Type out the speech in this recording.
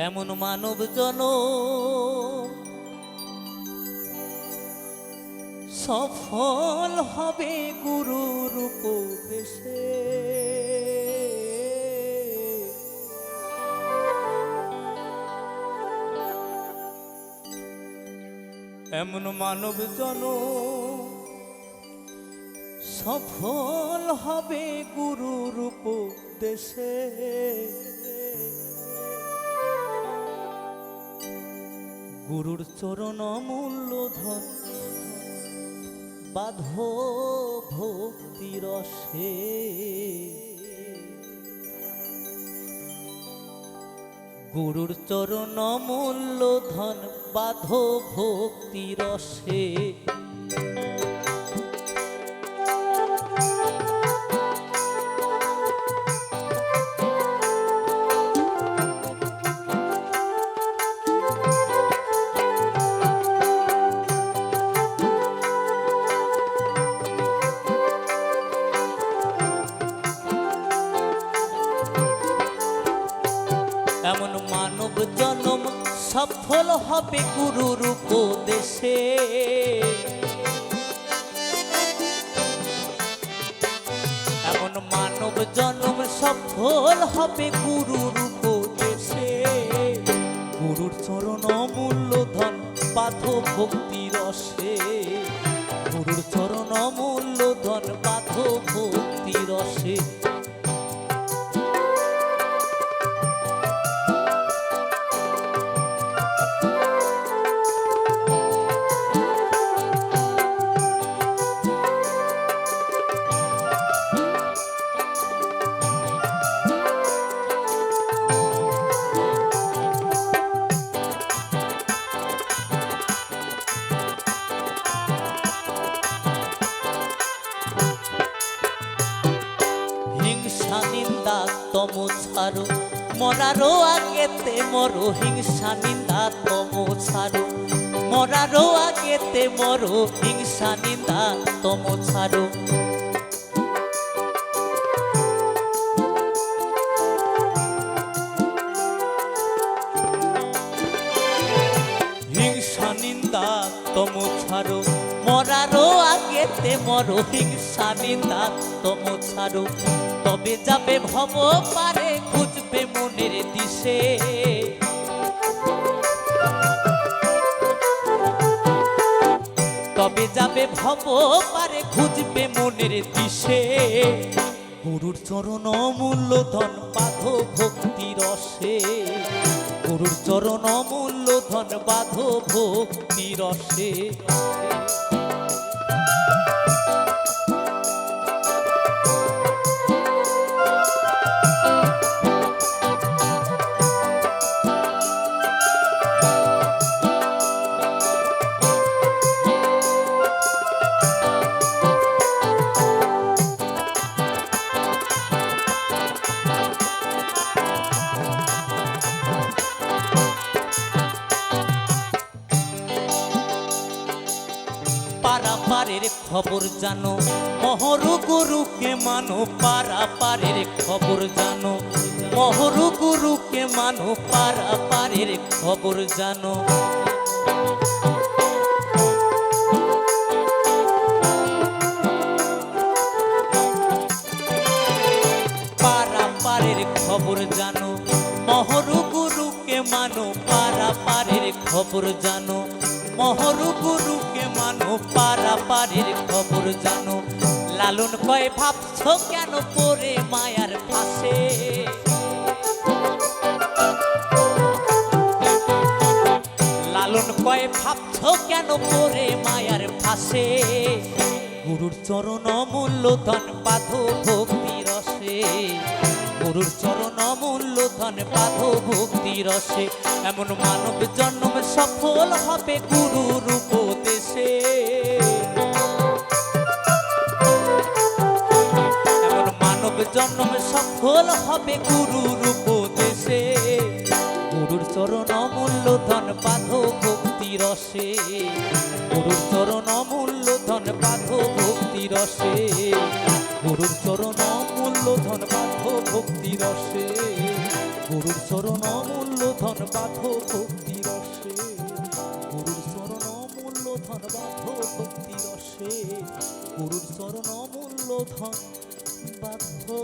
এমন মানব জন সফল হবে গুরুর উপদেশে। এমন মানব জন সফল হবে গুরুর উপদেশে। গুরুর চরণ অমূল্য ধন বাঁধো ভক্তি রসে। গুরুর চরণ অমূল্য ধন বাঁধো ভক্তি রসে। এমন মানব জন্ম সফল হবে গুরুর উপদেশে। এমন মানব জন্ম সফল হবে গুরুর উপদেশে। গুরুর চরণ অমূল্য ধন বাঁধো ভক্তি রসে। গুরুর চরণ অমূল্য ধন বাঁধো ভক্তি রসে। হিংসা নিন্দা তম ছাড়ো মরারও আগেতে মরো। হিংসা নিন্দা তম ছাড়ো মরারও আগেতে মরো। হিংসা নিন্দা তম ছাড়ো। হিংসা নিন্দা তম ছাড়ো মরারও আগেতে মরো। হিংসা নিন্দা তম ছাড়ো। তবে যাবে ভব পারে খুঁজবে মনের দিশে। তবে যাবে ভব পারে খুঁজবে মনের দিশে। গুরুর চরণ অমূল্য ধন বাঁধো ভক্তি রসে। গুরুর চরণ অমূল্য ধন বাঁধো ভক্তি রসে। পারাপারের খবর জানো মহরু গুরুকে মানো। পারাপারের খবর জানো মহরু গুরুকে মানো। পারাপারের খবর জানো। পারাপারের খবর জানো মহরু গুরুকে মানো। পারাপারের খবর জানো মহরু গুরুকে মানো। পারাপারের খবর জানো। লালন কয় ভাবছো কেন পরে মায়ার ফাঁসে। লালন কয় ভাবছো কেন পরে মায়ার ফাঁসে। গুরুর চরণ অমূল্য ধন বাঁধো ভক্তি রসে। গুরুর চরণ অমূল্য ধন বাঁধো ভক্তি রসে। এমন মানব জন্ম সফল হবে গুরুর উপদেশে। এমন মানব জন্ম সফল হবে গুরুর উপদেশে। গুরুর চরণ অমূল্য ধন বাঁধো ভক্তি রসে। গুরুর চরণ অমূল্য ধন বাঁধো ভক্তি রসে। গুরুর চরণ অমূল্য ধন বাঁধো ভক্তি রসে। গুরুর চরণ অমূল্য ধন ধন বাঁধো ভক্তি রসে, গুরুর চরণ অমূল্য ধন বাঁধো ভক্তি রসে, গুরুর চরণ অমূল্য ধন বাঁধো